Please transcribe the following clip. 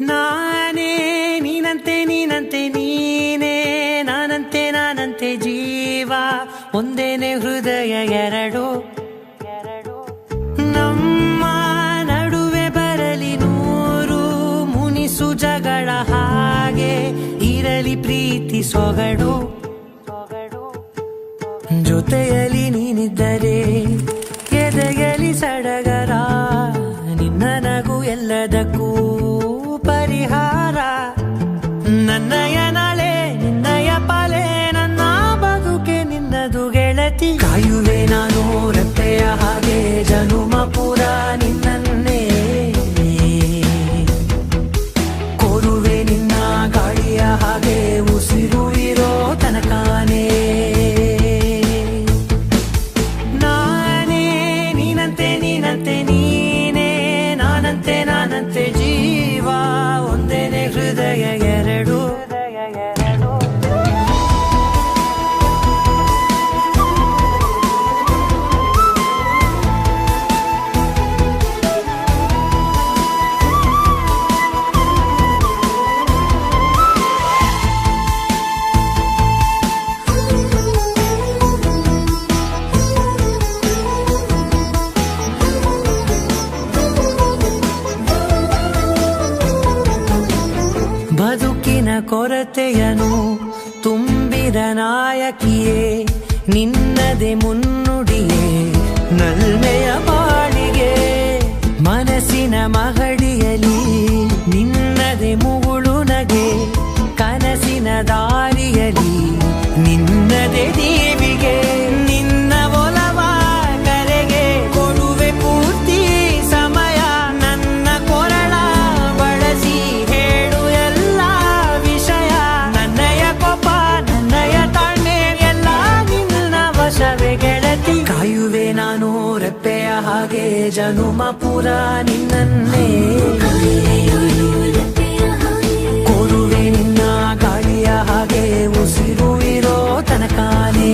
ನಾನೇ ನೀನಂತೆ ನೀನಂತೆ ನೀನೇ ನಾನಂತೆ ನಾನಂತೆ ಜೀವ ಒಂದೇನೆ ಹೃದಯ ಎರಡು ನಮ್ಮ ನಡುವೆ ಬರಲಿ ನೂರು ಮುನಿಸು ಜಗಳ ಹಾಗೆ ಇರಲಿ ಪ್ರೀತಿ ಸೊಗಡು ಜೊತೆಯಲ್ಲಿ ನೀನಿದ್ದರೆ ಎದೆಯಲಿ ಸಡಗರ ನಿನ್ನ ನಗು ಎಲ್ಲದಕ್ಕೂ ಪರಿಹಾರ ನನ್ನಯ ನಾಳೆ ನಿನ್ನಯ ಪಾಲೆ ನನ್ನ ಬದುಕೆ ನಿನ್ನದು ಗೆಳತಿ ಕಾಯುವೆ ನಾನು ರೆಪ್ಪೆಯ ಹಾಗೆ ಜನುಮ ಪೂರ ನಿನ್ನನ್ನೇ ಕೋರುವೆ ನಿನ್ನ ಗಾಳಿಯ ಹಾಗೆ ಉಸಿರು ಇರೋ ತನಕಾನೇ ನಾನೇ ನೀನಂತೆ ನೀನಂತೆ ನೀನೇ ನಾನಂತೆ ನಾನಂತೆ ಜೀವ ಒಂದೇನೆ ಹೃದಯ ಎರಡು ಬದುಕಿನ ಕೊರತೆಯನು ತುಂಬಿದ ನಾಯಕಿಯೇ ನಿನ್ನದೆ ಮುನ್ನುಡಿಯೇ ನಲ್ಮೆಯ ಬಾಳಿಗೆ ಮನಸ್ಸಿನ ಮಹಡಿಯಲಿ ನಿನ್ನದೆ ಮುಗುಳು ನಗೆ ಕನಸಿನ ದಾರಿಯಲಿ ನಿನ್ನದೆ ದೀವಿಗೆ ನಿನ್ನ ಒಲವ ಕರೆಗೆ ಕೊಡುವೆ ಪೂರ್ತಿ ಸಮಯ ನನ್ನ ಕೊರಳ ಬಳಸಿ ಹೇಳು ಎಲ್ಲ ವಿಷಯ ನನ್ನಯ ಕೋಪ ನನ್ನಯ ತಾಳ್ಮೆ ಎಲ್ಲ ನಿನ್ನ ವಶವೇ ಗೆಳತಿ ಕಾಯುವೆ ನಾನು ರೆಪ್ಪೆಯ ಹಾಗೆ ಜನುಮ ಪೂರ ನಿನ್ನನ್ನೇ ಕೋರುವೆ ನಿನ್ನ ಗಾಳಿಯ ಹಾಗೆ ಉಸಿರು ಇರೋ ತನಕಾನೇ